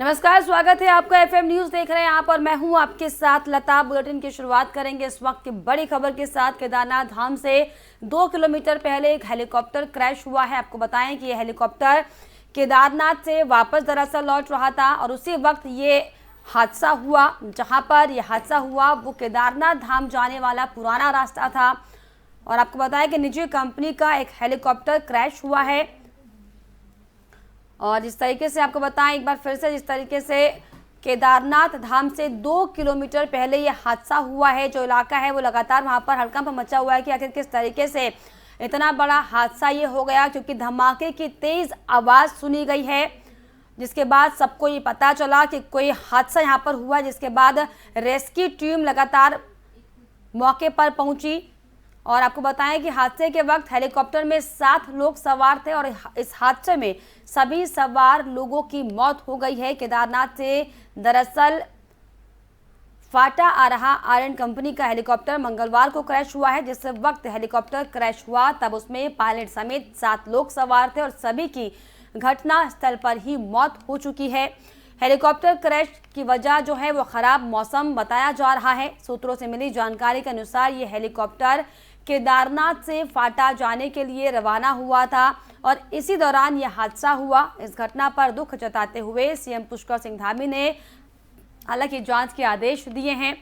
नमस्कार, स्वागत है आपका एफएम न्यूज देख रहे हैं आप और मैं हूं आपके साथ लता। बुलेटिन की शुरुआत करेंगे इस वक्त की बड़ी खबर के साथ। केदारनाथ धाम से 2 किलोमीटर पहले एक हेलीकॉप्टर क्रैश हुआ है। आपको बताएं कि यह हेलीकॉप्टर केदारनाथ से वापस दरअसल लौट रहा था और उसी वक्त ये हादसा हुआ। जहां पर यह हादसा हुआ वो केदारनाथ धाम जाने वाला पुराना रास्ता था और आपको बताया कि निजी कंपनी का एक हेलीकॉप्टर क्रैश हुआ है। और जिस तरीके से आपको बताएं एक बार फिर से, जिस तरीके से केदारनाथ धाम से 2 किलोमीटर पहले ये हादसा हुआ है, जो इलाका है वो लगातार वहां पर हड़कंप मचा हुआ है कि आखिर किस तरीके से इतना बड़ा हादसा ये हो गया, क्योंकि धमाके की तेज आवाज़ सुनी गई है। जिसके बाद सबको ये पता चला कि कोई हादसा यहाँ पर हुआ, जिसके बाद रेस्क्यू टीम लगातार मौके पर पहुंची। और आपको बताएं कि हादसे के वक्त हेलीकॉप्टर में 7 लोग सवार थे और इस हादसे में सभी सवार लोगों की मौत हो गई है। केदारनाथ से दरअसल फाटा आ रहा आर्यन कंपनी का हेलीकॉप्टर मंगलवार को क्रैश हुआ है। जिस वक्त हेलीकॉप्टर क्रैश हुआ तब उसमें पायलट समेत 7 लोग सवार थे और सभी की घटना स्थल पर ही मौत हो चुकी है। हेलीकॉप्टर क्रैश की वजह जो है वो खराब मौसम बताया जा रहा है। सूत्रों से मिली जानकारी के अनुसार ये हेलीकॉप्टर केदारनाथ से फाटा जाने के लिए रवाना हुआ था और इसी दौरान यह हादसा हुआ। इस घटना पर दुख जताते हुए सीएम पुष्कर सिंह धामी ने हालांकि जांच के आदेश दिए हैं।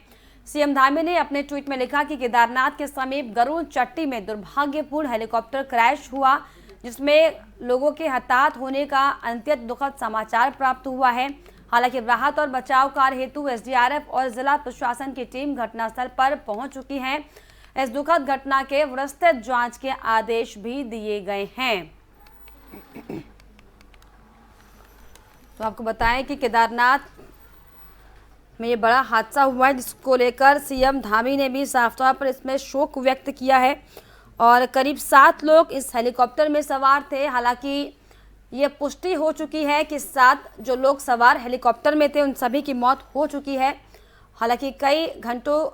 सीएम धामी ने अपने ट्वीट में लिखा कि केदारनाथ के समीप गरुड़ चट्टी में दुर्भाग्यपूर्ण हेलीकॉप्टर क्रैश हुआ, जिसमें लोगों के हताहत होने का अत्यंत दुखद समाचार प्राप्त हुआ है। हालांकि राहत और बचाव कार्य हेतु एसडीआरएफ और जिला प्रशासन की टीम घटनास्थल पर पहुंच चुकी है। इस दुखद घटना के विस्तृत जांच के आदेश भी दिए गए हैं। तो आपको बताएं कि केदारनाथ में ये बड़ा हादसा हुआ है, जिसको लेकर सीएम धामी ने भी साफ तौर पर इसमें शोक व्यक्त किया है और करीब 7 लोग इस हेलीकॉप्टर में सवार थे। हालांकि ये पुष्टि हो चुकी है कि 7 जो लोग सवार हेलीकॉप्टर में थे उन सभी की मौत हो चुकी है। हालांकि कई घंटों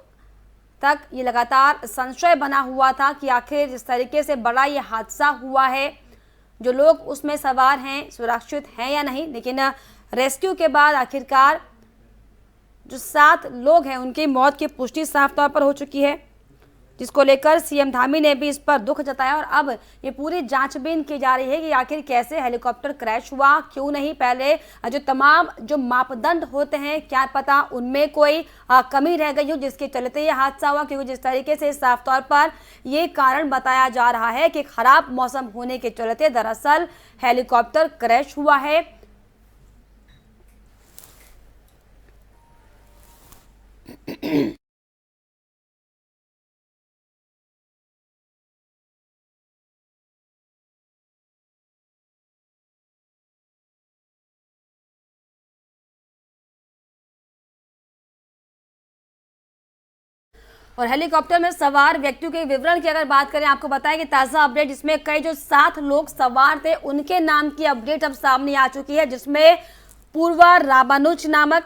तक ये लगातार संशय बना हुआ था कि आखिर जिस तरीके से बड़ा ये हादसा हुआ है, जो लोग उसमें सवार हैं सुरक्षित हैं या नहीं। लेकिन रेस्क्यू के बाद आखिरकार जो 7 लोग हैं उनकी मौत की पुष्टि साफ तौर पर हो चुकी है, जिसको लेकर सीएम धामी ने भी इस पर दुख जताया। और अब ये पूरी जांचबीन की जा रही है कि आखिर कैसे हेलीकॉप्टर क्रैश हुआ, क्यों नहीं। पहले जो तमाम जो मापदंड होते हैं, क्या पता उनमें कोई कमी रह गई हो जिसके चलते ये हादसा हुआ, क्योंकि जिस तरीके से साफ तौर पर ये कारण बताया जा रहा है कि खराब मौसम होने के चलते दरअसल हेलीकॉप्टर क्रैश हुआ है। और हेलीकॉप्टर में सवार व्यक्तियों के विवरण की अगर बात करें, आपको बताएं कि ताज़ा अपडेट जिसमें कई जो 7 लोग सवार थे उनके नाम की अपडेट अब सामने आ चुकी है, जिसमें पूर्वा रामानुज नामक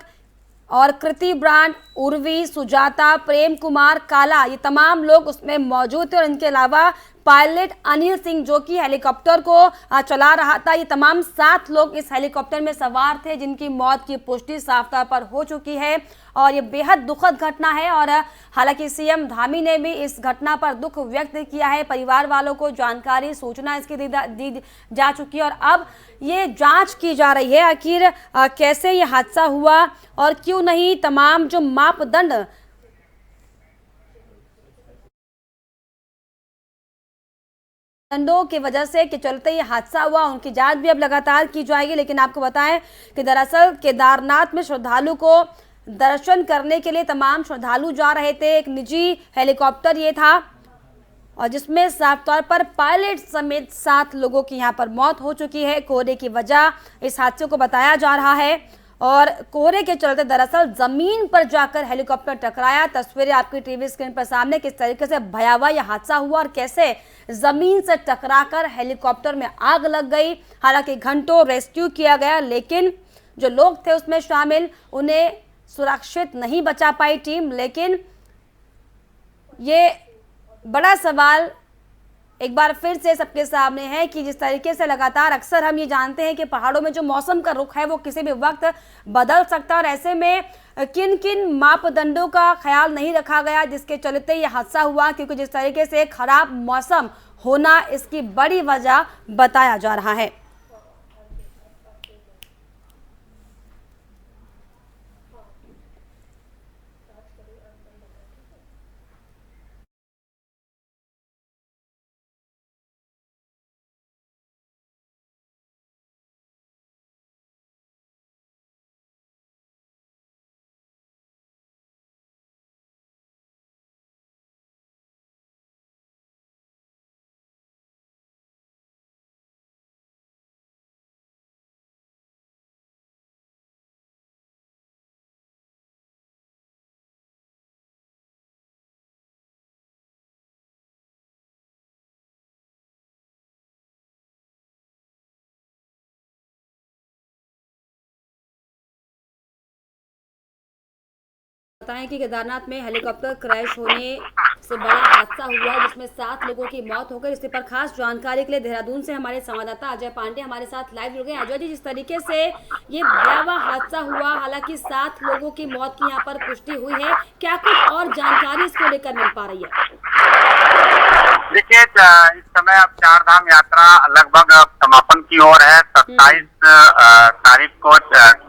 और कृति ब्रांड, उर्वी, सुजाता, प्रेम कुमार, काला, ये तमाम लोग उसमें मौजूद थे। और इनके अलावा पायलट अनिल सिंह जो कि हेलीकॉप्टर को चला रहा था। ये तमाम 7 लोग इस हेलीकॉप्टर में सवार थे, जिनकी मौत की पुष्टि साफ तौर पर हो चुकी है और ये बेहद दुखद घटना है। और हालांकि सीएम धामी ने भी इस घटना पर दुख व्यक्त किया है। परिवार वालों को जानकारी, सूचना इसकी दी जा चुकी है और अब ये जांच की जा रही है आखिर कैसे ये हादसा हुआ और क्यों नहीं। तमाम जो मापदंड की वजह से के चलते ये हादसा हुआ, उनकी जांच भी अब लगातार की जाएगी। लेकिन आपको बताएं कि दरअसल केदारनाथ में श्रद्धालु को दर्शन करने के लिए तमाम श्रद्धालु जा रहे थे। एक निजी हेलीकॉप्टर ये था और जिसमें साफ तौर पर पायलट समेत 7 लोगों की यहां पर मौत हो चुकी है। कोहरे की वजह इस हादसे को बताया जा रहा है और कोहरे के चलते दरअसल जमीन पर जाकर हेलीकॉप्टर टकराया। तस्वीरें आपकी टीवी स्क्रीन पर सामने, किस तरीके से भयावह यह हादसा हुआ और कैसे जमीन से टकराकर हेलीकॉप्टर में आग लग गई। हालांकि घंटों रेस्क्यू किया गया, लेकिन जो लोग थे उसमें शामिल उन्हें सुरक्षित नहीं बचा पाई टीम। लेकिन ये बड़ा सवाल एक बार फिर से सबके सामने है कि जिस तरीके से लगातार अक्सर हम ये जानते हैं कि पहाड़ों में जो मौसम का रुख है वो किसी भी वक्त बदल सकता है, और ऐसे में किन किन मापदंडों का ख्याल नहीं रखा गया जिसके चलते ये हादसा हुआ, क्योंकि जिस तरीके से खराब मौसम होना इसकी बड़ी वजह बताया जा रहा है। बताएं कि केदारनाथ में हेलीकॉप्टर क्रैश होने से बड़ा हादसा हुआ जिसमें 7 लोगों की मौत हो गई। इस पर खास जानकारी के लिए देहरादून से हमारे संवाददाता अजय पांडे हमारे साथ लाइव जुड़ गए। अजय जी, जिस तरीके से ये भयावह हादसा हुआ, हालांकि 7 लोगों की मौत की यहाँ पर पुष्टि हुई है, क्या कुछ और जानकारी इसको लेकर मिल पा रही है? देखिए, इस समय अब 4 धाम यात्रा लगभग समापन की ओर है। 27 तारीख को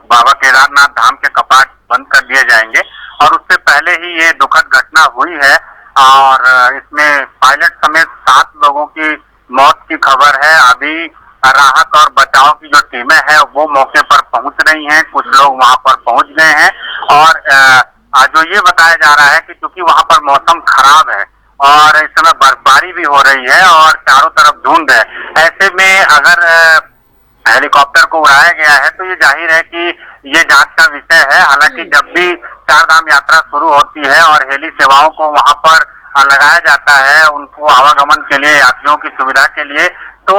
बाबा केदारनाथ धाम के कपाट बंद कर दिए जाएंगे और उससे पहले ही ये दुखद घटना हुई है और इसमें पायलट समेत 7 लोगों की मौत की खबर है। अभी राहत और बचाव की जो टीमें हैं वो मौके पर पहुंच रही हैं, कुछ लोग वहां पर पहुंच गए हैं और जो ये बताया जा रहा है कि क्योंकि वहां पर मौसम खराब है और इस समय बर्फबारी भी हो रही है और चारों तरफ धुंध है, ऐसे में अगर हेलीकॉप्टर को उड़ाया गया है तो ये जाहिर है कि ये जांच का विषय है। हालांकि जब भी 4 धाम यात्रा शुरू होती है और हेली सेवाओं को वहां पर लगाया जाता है उनको आवागमन के लिए, यात्रियों की सुविधा के लिए, तो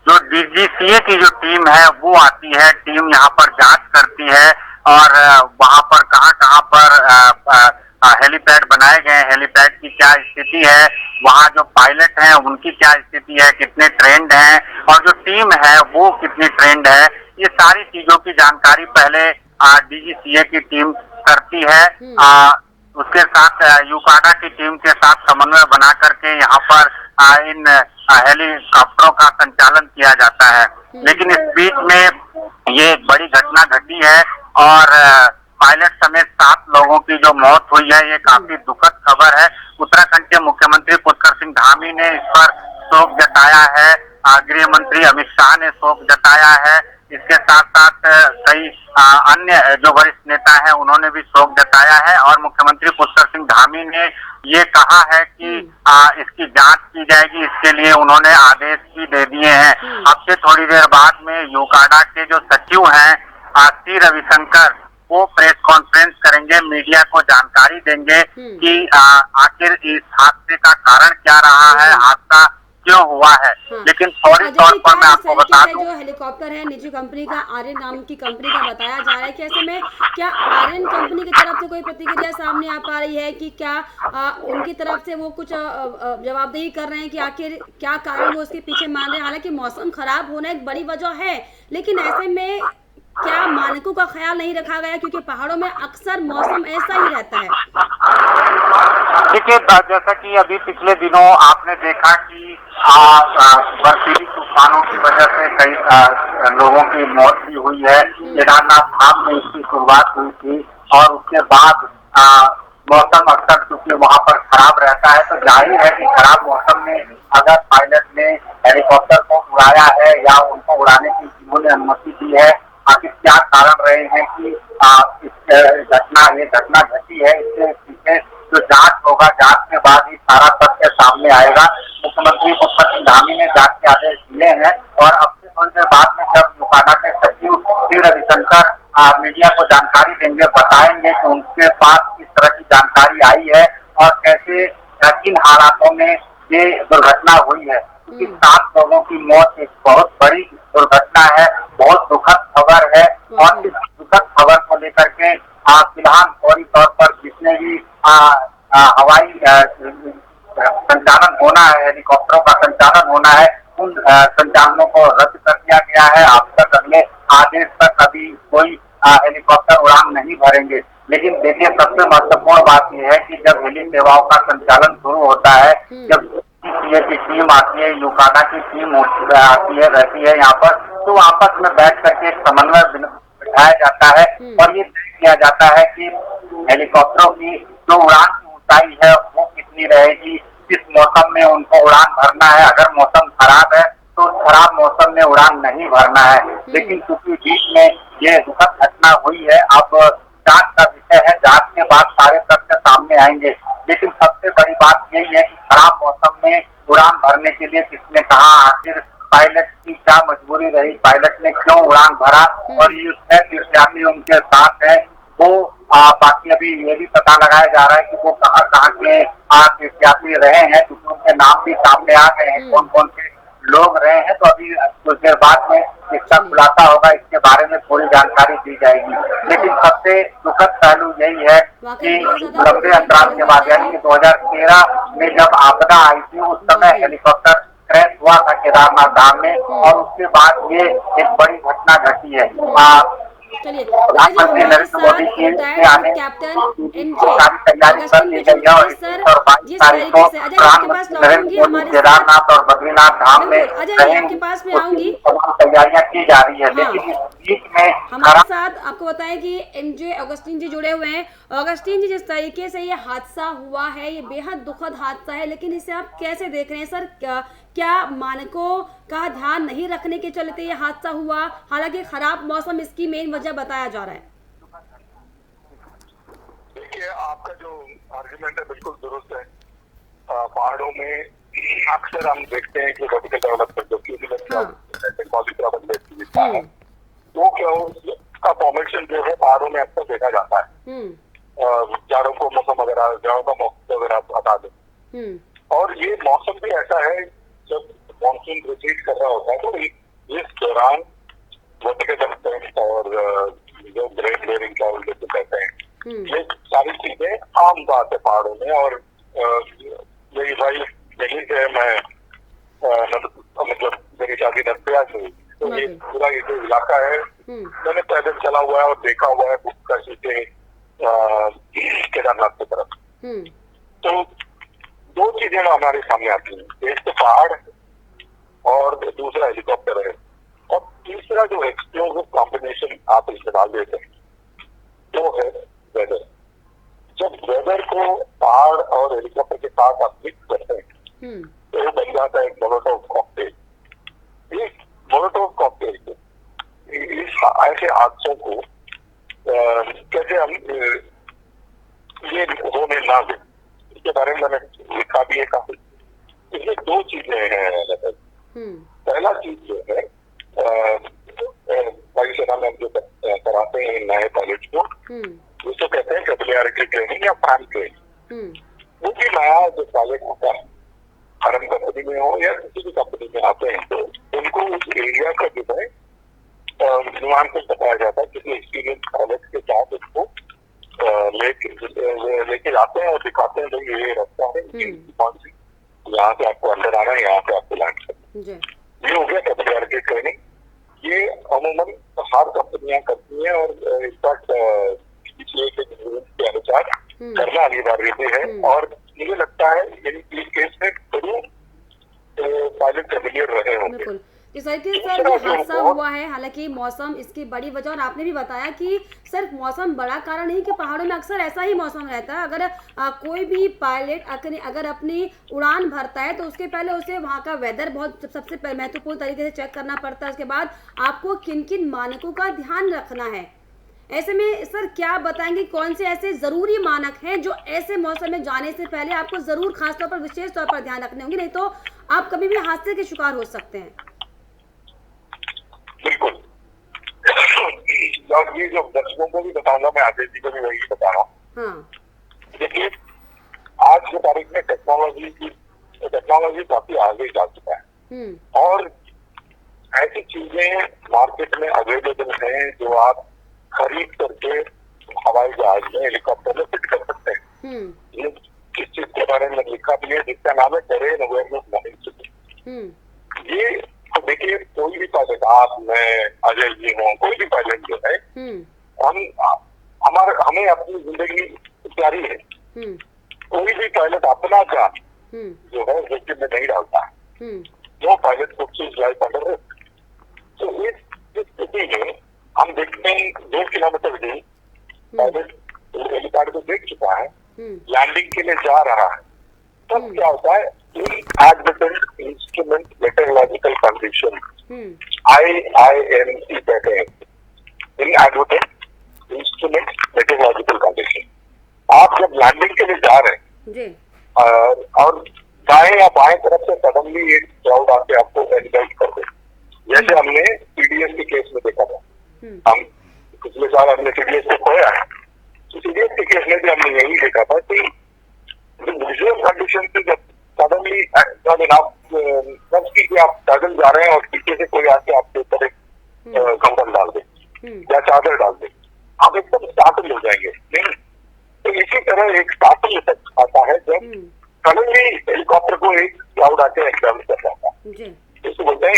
जो डीजीसीए की जो टीम है वो आती है, टीम यहाँ पर जांच करती है और वहां पर कहाँ पर हेलीपैड बनाए गए हैं, हेलीपैड की क्या स्थिति है, वहाँ जो पायलट हैं उनकी क्या स्थिति है, कितने ट्रेंड हैं और जो टीम है वो कितनी ट्रेंड है, ये सारी चीजों की जानकारी पहले डीजीसीए की टीम करती है। उसके साथ यूकाडा की टीम के साथ समन्वय बना करके यहाँ पर इन हेलीकॉप्टरों का संचालन किया जाता है। लेकिन इस बीच में ये बड़ी घटना घटी है और पायलट समेत 7 लोगों की जो मौत हुई है ये काफी दुखद खबर है। उत्तराखंड के मुख्यमंत्री पुष्कर सिंह धामी ने इस पर शोक जताया है, गृह मंत्री अमित शाह ने शोक जताया है, इसके साथ साथ कई अन्य जो वरिष्ठ नेता हैं उन्होंने भी शोक जताया है और मुख्यमंत्री पुष्कर सिंह धामी ने ये कहा है कि इसकी जांच की जाएगी, इसके लिए उन्होंने आदेश भी दे दिए हैं। अब से थोड़ी देर बाद में यूकाडा के जो सचिव हैं सी रविशंकर वो प्रेस कॉन्फ्रेंस करेंगे, मीडिया को जानकारी देंगे कि आखिर इस हादसे का कारण क्या रहा है, हादसा क्यों हुआ है। लेकिन फौरी तौर पर मैं आपको बता दूं, जो हेलीकॉप्टर है निजी कंपनी का, आर्यन नाम की कंपनी का बताया जा रहा है कि ऐसे में क्या आर्यन कंपनी की तरफ से कोई प्रतिक्रिया सामने आ पा रही है कि क्या उनकी तरफ से वो कुछ जवाबदेही कर रहे हैं कि आखिर क्या कारण वो उसके पीछे मान रहे हैं? हालांकि मौसम खराब होना एक बड़ी वजह है, लेकिन ऐसे में क्या मानकों का ख्याल नहीं रखा गया, क्योंकि पहाड़ों में अक्सर मौसम ऐसा ही रहता है? देखिए, जैसा कि अभी पिछले दिनों आपने देखा कि बर्फीली तूफानों की वजह से कई लोगों की मौत भी हुई है। केदारनाथ धाम में इसकी शुरुआत हुई थी और उसके बाद मौसम अक्सर क्योंकि वहाँ पर खराब रहता है तो जाहिर है कि खराब मौसम में अगर पायलट ने हेलीकॉप्टर को उड़ाया है या उनको उड़ाने की उन्होंने अनुमति दी है, आखिर क्या कारण रहे हैं कि ये घटना घटी है, इसके पीछे जो जांच होगा, जांच के बाद ही सारा तथ्य सामने आएगा। मुख्यमंत्री पुष्कर सिंह धामी ने जांच के आदेश दिए हैं और अब से थोड़ी देर बाद में जब यूकाडा के सचिव सी रविशंकर मीडिया को जानकारी देंगे, बताएंगे कि उनके पास किस तरह की जानकारी आई है और कैसे किन हालातों में ये दुर्घटना हुई है। क्योंकि 7 लोगों की मौत एक बहुत बड़ी दुर्घटना है, बहुत दुखद खबर है और इस दुखद खबर को लेकर के फिलहाल फौरी तौर पर जितने भी हवाई संचालन होना है, हेलीकॉप्टरों का संचालन होना है, उन संचालनों को रद्द कर दिया गया है। अब तक अगले आदेश तक अभी कोई हेलीकॉप्टर उड़ान नहीं भरेंगे। लेकिन देखिए, सबसे महत्वपूर्ण बात यह है कि जब हेली सेवाओं का संचालन शुरू होता है, जब सीए की टीम आती है, यूकाडा की टीम आती है, रहती है यहाँ पर, तो आपस में बैठ करके एक समन्वय बिठाया जाता है और ये तय किया जाता है कि हेलीकॉप्टरों की जो उड़ान की ऊंचाई है वो कितनी रहेगी, किस मौसम में उनको उड़ान भरना है। अगर मौसम खराब है तो खराब मौसम में उड़ान नहीं भरना है। लेकिन क्योंकि बीच में ये दुखद घटना हुई है, अब जांच का विषय है, जांच के बाद सारे तथ्य सामने आएंगे। लेकिन सबसे बड़ी बात यही है कि खराब मौसम में उड़ान भरने के लिए किसने कहा, आखिर पायलट की क्या मजबूरी रही, पायलट ने क्यों उड़ान भरा, और ये तीर्थयात्री उनके साथ है वो बाकी अभी ये भी पता लगाया जा रहा है कि वो कहाँ के तीर्थयात्री रहे हैं, क्योंकि उनके नाम भी सामने आ गए हैं, कौन कौन से लोग रहे हैं। तो अभी कुछ देर बाद में इसका खुलासा होगा, इसके बारे में पूरी जानकारी दी जाएगी। लेकिन सबसे दुखद पहलू यही है कि लंबे अंतराल के बाद, यानी कि 2013 में जब आपदा आई थी, उस समय हेलीकॉप्टर क्रैश हुआ था केदारनाथ धाम में, और उसके बाद ये एक बड़ी घटना घटी है। चलिए, प्रधानमंत्री नरेंद्र मोदी की आने सारी तैयारी कर ली गई है और 21 और 22 तारीख को प्रधानमंत्री नरेंद्र मोदी केदारनाथ और बद्रीनाथ धाम में रहेंगे। तमाम तैयारियां की जा रही है। लेकिन इस बीच में हमारे साथ आपको बताएं कि एनजे ऑगस्टीन जी जुड़े हुए हैं। ऑगस्टीन जी, जिस तरीके से ये हादसा हुआ है, ये बेहद दुखद हादसा है, लेकिन इसे आप कैसे देख रहे हैं सर? क्या मानकों का ध्यान नहीं रखने के चलते ये हादसा हुआ? हालांकि खराब मौसम इसकी मेन वजह बताया जा रहा है। देखिए, आपका जो आर्गुमेंट है बिल्कुल दुरुस्त है। पहाड़ों में अक्सर हम देखते हैं कि वर्टिकल डेवलपमेंट जो वो क्या उसका फॉर्मेशन जो है पहाड़ों में अक्सर देखा जाता है। जाड़ों को मौसम वगैरह, जाड़ों का मौसम वगैरह बता दें। और ये मौसम भी ऐसा है, जब मॉनसून रिसीड कर रहा होता है तो इस दौरान वर्टिकल डेवलपमेंट और जो ग्रेट लेयरिंग क्लाउड जैसे कहते हैं, ये सारी चीजें आम बात है पहाड़ों में। और मेरी भाई यही से मैं मतलब मेरी शादी नरसिया से, तो ये पूरा ये जो इलाका है मैंने पैदल चला हुआ है और देखा हुआ है काशी से केदारनाथ की तरफ। तो दो चीजें हमारे सामने आती हैं, एक तो पहाड़ और दूसरा हेलीकॉप्टर है, और तीसरा जो एक्सप्लोसिव कॉम्बिनेशन आप इस्तेमाल देते हैं वो है वेदर। जब वेदर को पहाड़ और हेलीकॉप्टर के साथ आप मिक्स करते हैं तो वो बन जाता है एक मोलोटोव कॉकटेल। इस मोलोटोव कॉकटेल को, इस ऐसे हादसों को कैसे हम ये होने ना दें, इसके बारे में मैंने लिखा भी है काफी। इसमें दो चीजें हैं। पहला चीज जो है, वायुसेना में जो कराते हैं नए पायलट को, उसको कहते हैं WRT ट्रेनिंग या फैम ट्रेनिंग। वो भी नया जो पायलट होता है, हरम कंपनी में हो या किसी भी कंपनी में आते हैं, तो उनको उस एरिया का जो है नुमान को बताया जाता है, किसी एक्सपीरियंस पायलट के साथ उसको लेके जाते हैं और दिखाते हैं भाई ये रास्ता है, कौन सी यहाँ से आपको अंदर आना है, यहाँ से आपको लैंड करना। ये हो गया WRT ट्रेनिंग। ये अमूमन हर कंपनियां करती हैं और इनफैक्ट के अनुसार करना अनिवार्य भी है। और मुझे लगता है इस केस में जरूर पायलट फेमिलियर रहे होंगे। इस तरीके से सर ये हादसा हुआ है, हालांकि मौसम इसकी बड़ी वजह, और आपने भी बताया कि सिर्फ मौसम बड़ा कारण नहीं, कि पहाड़ों में अक्सर ऐसा ही मौसम रहता है। अगर कोई भी पायलट अगर अपनी उड़ान भरता है तो उसके पहले उसे वहाँ का वेदर बहुत सबसे महत्वपूर्ण तरीके से चेक करना पड़ता है। उसके बाद आपको किन किन मानकों का ध्यान रखना है। ऐसे में सर क्या बताएंगे, कौन से ऐसे जरूरी मानक हैं जो ऐसे मौसम में जाने से पहले आपको जरूर खासतौर पर विशेष तौर पर ध्यान रखने होंगे, नहीं तो आप कभी भी हादसे के शिकार हो सकते हैं। बिल्कुल, और ये जो दर्शकों को भी बताऊंगा, मैं आदेश जी को भी वही बता रहा हूँ। देखिए, आज की तारीख में टेक्नोलॉजी काफी आगे जा चुका है और ऐसी चीजें मार्केट में अवेलेबल हैं जो आप खरीद करके हवाई जहाज में, हेलीकॉप्टर में फिट कर सकते हैं। इस चीज के बारे में लिखा भी है जिसका नाम है टेरेन अवेयरनेस मॉर्निंग सिस्टम। ये तो देखिए, कोई भी पायलट, आप, मैं, अजय जी हूँ, कोई भी पायलट जो है, हमें अपनी जिंदगी प्यारी है। कोई भी पायलट अपना जान जो है जोखिम में नहीं डालता है। No pilot puts his life under risk. तो इस स्थिति में हम देखते हैं 2 किलोमीटर दूर पायलट हेलीपैड को देख चुका है, लैंडिंग के लिए जा रहा है। तब क्या होता है, inadvertent instrument meteorological condition, IIMC कहते हैं, इनएडवर्टेंट इंस्ट्रूमेंट मेट्रोलॉजिकल कंडीशन। आप जब लैंडिंग के लिए जा रहे हैं और दाएं या बाएं तरफ से सडनली एक क्लाउड आके आपको एनगल्फ कर दे, जैसे हमने CDS के केस में देखा था। हम पिछले साल हमने CDS को खोया है, तो CDS के केस में भी हमने यही देखा था कि विजुअल कंडीशन से जब सडनली आप पैदल जा रहे हैं और पीछे से कोई आके आपके ऊपर एक कंबल डाल दे या चादर डाल दे, आप एकदम स्टार्टल हो जाएंगे। नहीं, तो इसी तरह एक स्टार्टल इफेक्ट आता है जब सडनली हेलीकॉप्टर को एक क्लाउड आके एग्जाम कर जाता है, इसको बोलते हैं।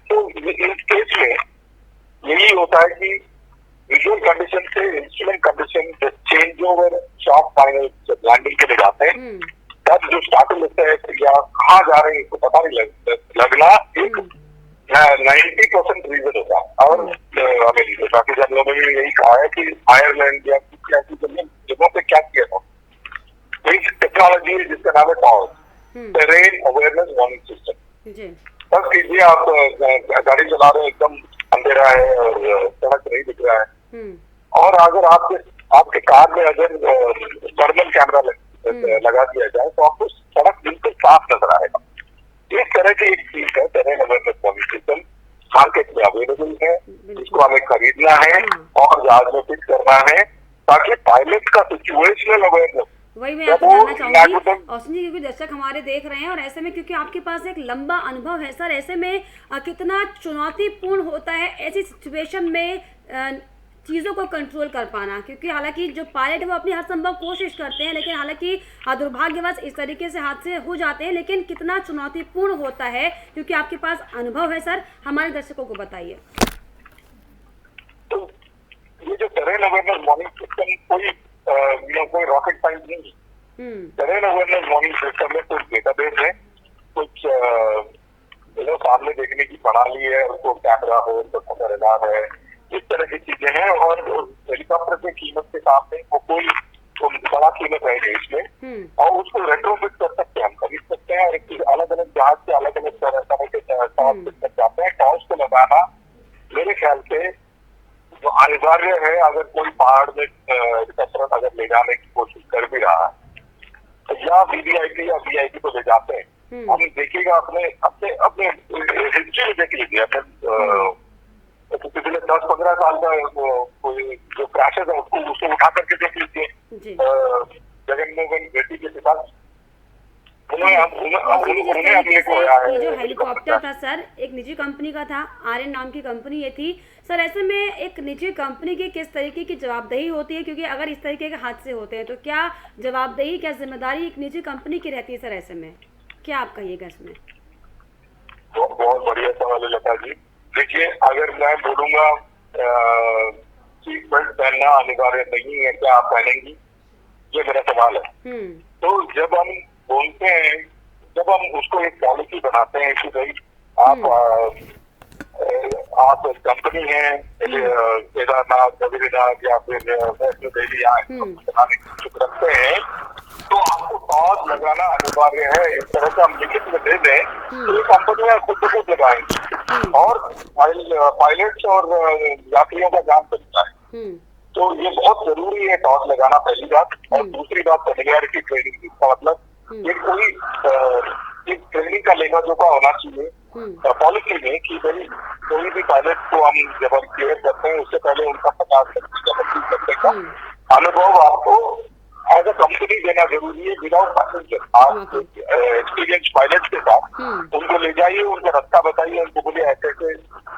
तो इस केस में यही होता है कि विजुअल कंडीशन से instrument condition change over shock final जब लैंडिंग के लिए जाते हैं, तब जो स्टार्टल होता है या कहाँ जा रहे हैं इसको पता नहीं लगना एक 90% रीजन होता है। और हमें बाकी सब लोगों ने यही कहा है कि आयरलैंड या कुछ ऐसी जगहों पे क्या किया था, एक टेक्नोलॉजी है जिसका नाम है toss, terrain awareness warning system. बस कीजिए, आप गाड़ी चला रहे हैं, एकदम अंधेरा है और सड़क नहीं दिख रहा है, और अगर आपके कार में अगर थर्मल कैमरा लगा दिया जाए तो आपको सड़क बिल्कुल साफ नजर आएगा। इस तरह की एक चीज है terrain awareness warning system, market में अवेलेबल है, इसको हमें खरीदना है और जहाज में फिट करना है ताकि पायलट का सिचुएशनल अवेयरनेस। वही मैं आपसे जानना चाहूंगी औसनी, क्योंकि दर्शक हमारे देख रहे हैं और ऐसे में क्योंकि आपके पास एक लंबा अनुभव है सर, ऐसे में कितना चुनौतीपूर्ण होता है ऐसी सिचुएशन में चीज़ों को कंट्रोल कर पाना, क्योंकि हालांकि जो पायलट है वो अपनी हर संभव कोशिश करते हैं, लेकिन हालांकि दुर्भाग्यवश इस तरीके से हादसे हो जाते हैं, लेकिन कितना चुनौतीपूर्ण होता है, क्योंकि आपके पास अनुभव है सर, हमारे दर्शकों को बताइए। तो ये जो टेरेन अवेयरनेस वार्निंग सिस्टम कोई रॉकेट साइंस नहीं है। टेरेन अवेयरनेस वार्निंग सिस्टम में कुछ डेटाबेस है, कुछ सामने देखने की प्रणाली है, उसको कैमरा हो, रडार है, इस तरह की चीजें हैं। और हेलीकॉप्टर की कीमत के सामने वो कोई बड़ा कीमत है इसमें, और उसको रेट्रोफिट कर सकते हैं, हम खरीद सकते हैं, और एक अलग अलग जहाज से अलग अलग तरह के टॉस फिट कर जाते हैं। टॉस को लगाना मेरे ख्याल से जो अनिवार्य है, अगर कोई पहाड़ में हेलीकॉप्टर अगर ले जाने की कोशिश कर भी रहा है या VVIP या VIP को ले जाते हैं, हम देखिएगा अपने हिस्ट्री में देख लीजिए, पिछले 10-15 साल का कोई जो क्रैशेज है उसको उठा करके देख लीजिए। जगनमोहन रेड्डी के पिता ये जो हेलीकॉप्टर था सर, एक निजी कंपनी का था, RN नाम की कंपनी ये थी सर। ऐसे में एक निजी कंपनी की किस तरीके की जवाबदेही होती है, क्योंकि अगर इस तरीके के हादसे होते हैं तो क्या जवाबदेही, क्या जिम्मेदारी एक निजी कंपनी की रहती है सर? ऐसे में क्या आप कहिएगा इसमें? बहुत बढ़िया सवाल है लता जी। देखिए, अगर मैं बोलूंगा सीट बेल्ट पहनना अनिवार्य नहीं है, क्या आप पहनेंगी, ये मेरा सवाल है। तो जब हम बोलते हैं, जब हम उसको एक पॉलिसी बनाते हैं कि भाई आप कंपनी है केदारनाथ, बद्रीनाथ या फिर वैष्णो देवी बनाने की इच्छुक रखते हैं, तो आपको टॉस लगाना अनिवार्य है। इस तरह से हम लिखित में दे दें तो ये कंपनियां खुद खुद लगाएंगी और पायलट्स और यात्रियों का जान बचता है। तो ये बहुत जरूरी है टॉस लगाना, पहली बात। और दूसरी बात फेमिलियरिटी ट्रेनिंग, इसका मतलब ये कोई ट्रेनिंग का लेना जो का होना चाहिए पॉलिसी में कि भाई कोई भी पायलट को हम जब हम क्लियर करते हैं उससे पहले उनका 50% का अनुभव आपको एज अ कंपनी देना जरूरी है। विदाउट पैसेंजर आप एक्सपीरियंस पायलट के साथ उनको ले जाइए, उनका रास्ता बताइए, उनको बोलिए ऐसे ऐसे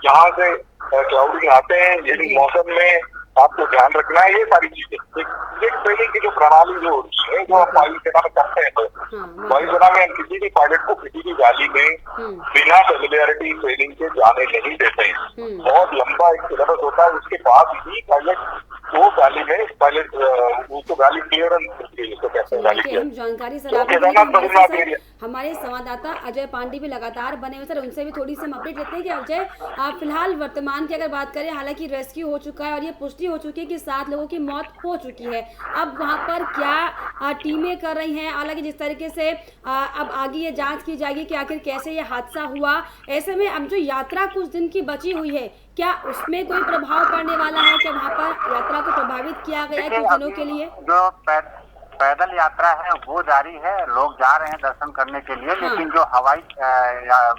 यहाँ से क्लाउडिंग आते हैं, यदि मौसम में आपको ध्यान रखना है ये सारी चीजें। एक ट्रेनिंग की जो प्रणाली जो होती है, जो हम वायुसेना में करते हैं, तो वायुसेना में हम किसी भी पायलट को किसी भी गाड़ी में बिना फेमिलियरिटी ट्रेनिंग के जाने नहीं देते हैं। बहुत लंबा एक सिलेबस होता है, उसके बाद ही पायलट वो गाड़ी में पायलट उसको गाड़ी क्लियरेंस कहते हैं। अहम जानकारी सर हमारे संवाददाता अजय पांडे भी लगातार बने हुए सर, उनसे भी थोड़ी सी हम अपडेट लेते हैं कि अजय आप फिलहाल वर्तमान की अगर बात करें, हालांकि रेस्क्यू हो चुका है और ये पुष्टि हो चुकी है कि 7 लोगों की मौत हो चुकी है। अब वहां पर क्या टीमें कर रही हैं, हालांकि जिस तरीके से अब आगे ये जांच की जाएगी कि आखिर कैसे ये हादसा हुआ। ऐसे में अब जो यात्रा कुछ दिन की बची हुई है, क्या उसमें कोई प्रभाव पड़ने वाला है? क्या वहाँ पर यात्रा को प्रभावित किया गया है कुछ दिनों के लिए? जो पैदल यात्रा है वो जारी है, लोग जा रहे हैं दर्शन करने के लिए। लेकिन जो हवाई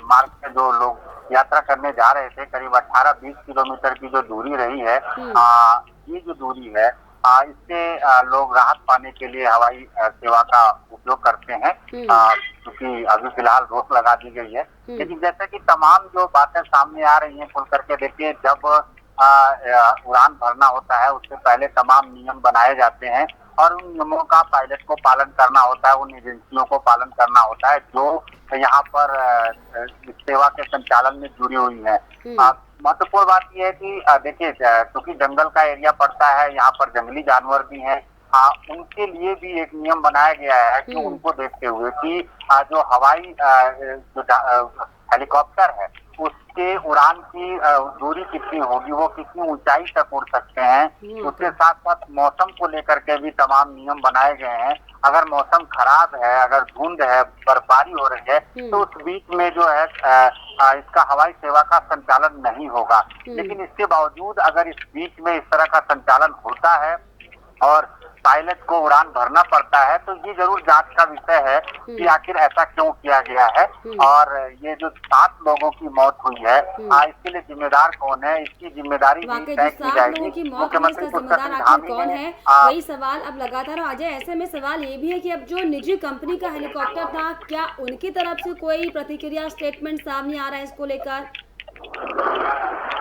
मार्ग से जो लोग यात्रा करने जा रहे थे, करीब 18-20 किलोमीटर की जो दूरी रही है, ये जो दूरी है इससे लोग राहत पाने के लिए हवाई सेवा का उपयोग करते हैं, क्योंकि अभी फिलहाल रोक लगा दी गई है। लेकिन जैसे कि तमाम जो बातें सामने आ रही हैं, खुल करके देखिए, जब उड़ान भरना होता है उससे पहले तमाम नियम बनाए जाते हैं और उन नियमों का पायलट को पालन करना होता है, उन एजेंसियों को पालन करना होता है जो यहाँ पर सेवा के संचालन में जुड़ी हुई है। महत्वपूर्ण बात यह है कि देखिए, क्योंकि जंगल का एरिया पड़ता है, यहाँ पर जंगली जानवर भी हैं, उनके लिए भी एक नियम बनाया गया है कि उनको देखते हुए कि जो हवाई जो हेलीकॉप्टर है उसके उड़ान की दूरी कितनी होगी, वो कितनी ऊंचाई तक उड़ सकते हैं। उसके साथ साथ मौसम को लेकर के भी तमाम नियम बनाए गए हैं। अगर मौसम खराब है, अगर धुंध है, बर्फबारी हो रही है, तो उस बीच में जो है इसका हवाई सेवा का संचालन नहीं होगा। लेकिन इसके बावजूद अगर इस बीच में इस तरह का संचालन होता है और पायलट को उड़ान भरना पड़ता है, तो ये जरूर जांच का विषय है कि आखिर ऐसा क्यों किया गया है और ये जो 7 लोगों की मौत हुई है, इसके लिए जिम्मेदार कौन है, इसकी जिम्मेदारी भी तय की जाएगी। मुख्यमंत्री कौन है, वही सवाल अब लगातार आ जाए। ऐसे में सवाल ये भी है कि अब जो निजी कंपनी का हेलीकॉप्टर था, क्या उनकी तरफ से कोई प्रतिक्रिया स्टेटमेंट सामने आ रहा है इसको लेकर?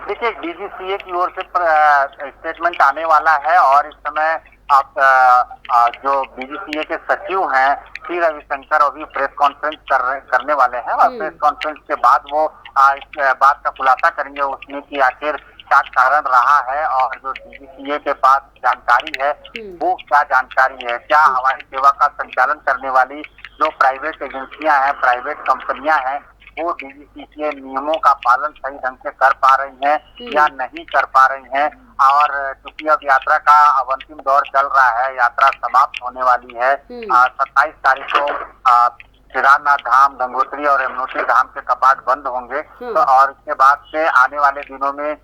देखिए, डीजीसीए की ओर से स्टेटमेंट आने वाला है और इस समय आप जो बीजीसीए के सचिव हैं श्री रविशंकर अभी प्रेस कॉन्फ्रेंस करने वाले हैं और प्रेस कॉन्फ्रेंस के बाद वो इस बात का खुलासा करेंगे उसमें कि आखिर क्या कारण रहा है और जो डीजीसीए के पास जानकारी है वो क्या जानकारी है, क्या हवाई सेवा का संचालन करने वाली जो प्राइवेट एजेंसियां हैं, प्राइवेट कंपनियां हैं, वो डीजीसीए के नियमों का पालन सही ढंग से कर पा रही हैं या नहीं कर पा रही हैं। और क्योंकि अब यात्रा का अब अंतिम दौर चल रहा है, यात्रा समाप्त होने वाली है। 27 तारीख को केदारनाथ धाम, गंगोत्री और यमुनोत्री धाम के कपाट बंद होंगे, तो और इसके बाद से आने वाले दिनों में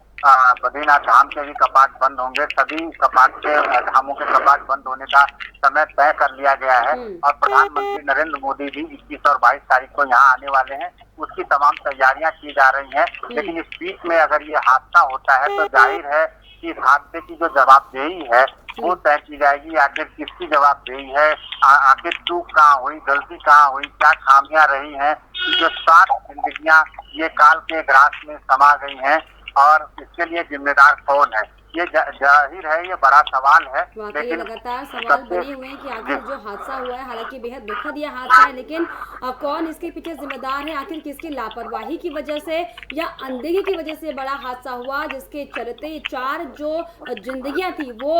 बद्रीनाथ धाम के भी कपाट बंद होंगे। सभी कपाट के धामों के कपाट बंद होने का समय तय कर लिया गया है और प्रधानमंत्री नरेंद्र मोदी भी 21 और 22 तारीख को यहाँ आने वाले हैं, उसकी तमाम तैयारियां की जा रही हैं। लेकिन इस बीच में अगर ये हादसा होता है तो जाहिर है कि इस हादसे की जो जवाबदेही है वो तय की जाएगी। आखिर किसकी जवाबदेही है, आखिर चूक कहाँ हुई, गलती कहाँ हुई, क्या खामियां रही हैं, जो 7 जिंदगियां ये काल के ग्रास में समा गई हैं और इसके लिए जिम्मेदार कौन है, ये जाहिर है ये बड़ा सवाल है। लेकिन लगातार सवाल बने हुए हैं कि आखिर जो हादसा हुआ है, हालांकि बेहद दुखद यह हादसा है, लेकिन कौन इसके पीछे जिम्मेदार है, आखिर किसकी लापरवाही की वजह से या अनदेखी की वजह से बड़ा हादसा हुआ जिसके चलते 4 जो जिंदगियां थी वो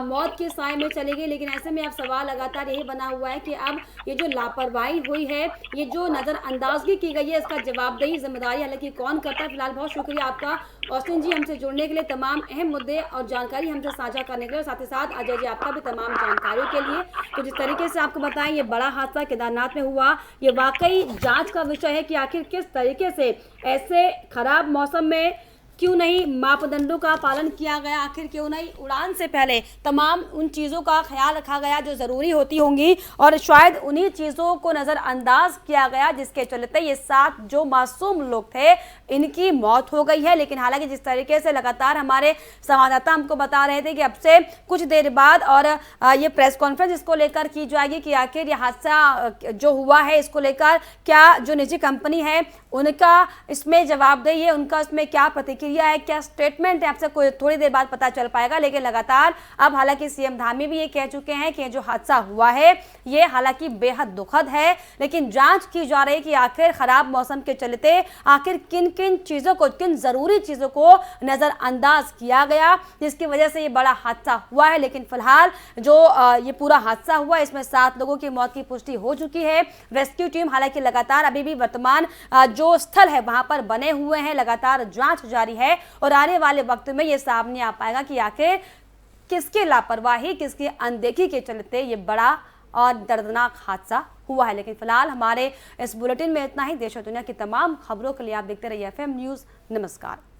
मौत के साए में चली गई। लेकिन ऐसे में अब सवाल लगातार यही बना हुआ है कि अब ये जो लापरवाही हुई है, ये जो नजरअंदाजगी की गई है, इसका जवाबदेही जिम्मेदारी हालांकि कौन करता है। फिलहाल बहुत शुक्रिया आपका ऑस्टिन जी हमसे जुड़ने के लिए, तमाम अहम मुद्दे और जानकारी हमसे साझा करने के लिए, साथ ही साथ अजय जी आपका भी तमाम जानकारियों के लिए। तो जिस तरीके से आपको बताएं ये बड़ा हादसा केदारनाथ में हुआ, ये वाकई जांच का विषय है कि आखिर किस तरीके से ऐसे खराब मौसम में क्यों नहीं मापदंडों का पालन किया गया, आखिर क्यों नहीं उड़ान से पहले तमाम उन चीज़ों का ख्याल रखा गया जो ज़रूरी होती होंगी और शायद उन्हीं चीज़ों को नज़रअंदाज किया गया जिसके चलते ये 7 जो मासूम लोग थे इनकी मौत हो गई है। लेकिन हालांकि जिस तरीके से लगातार हमारे संवाददाता हमको बता रहे थे कि अब से कुछ देर बाद और ये प्रेस कॉन्फ्रेंस इसको लेकर की जाएगी कि आखिर ये हादसा जो हुआ है इसको लेकर क्या जो निजी कंपनी है उनका इसमें जवाबदेही है, उनका इसमें क्या प्रतिक्रिया दिया है, क्या स्टेटमेंट है, आपसे कोई थोड़ी देर बाद पता चल पाएगा। लेकिन लगातार अब हालांकि सीएम धामी भी ये कह चुके हैं कि जो हादसा हुआ है ये हालांकि बेहद दुखद है, लेकिन जांच की जा रही है कि आखिर खराब मौसम के चलते आखिर किन किन चीजों को, किन जरूरी चीजों को नजरअंदाज किया गया जिसकी वजह से ये बड़ा हादसा हुआ है। लेकिन फिलहाल जो ये पूरा हादसा हुआ इसमें 7 लोगों की मौत की पुष्टि हो चुकी है। रेस्क्यू टीम हालांकि लगातार अभी भी वर्तमान जो स्थल है वहां पर बने हुए हैं, लगातार जांच जारी है और आने वाले वक्त में ये सामने आ पाएगा कि आखिर किसकी लापरवाही, किसकी अनदेखी के चलते ये बड़ा और दर्दनाक हादसा हुआ है। लेकिन फिलहाल हमारे इस बुलेटिन में इतना ही। देश और दुनिया की तमाम खबरों के लिए आप देखते रहिए FM न्यूज़। नमस्कार।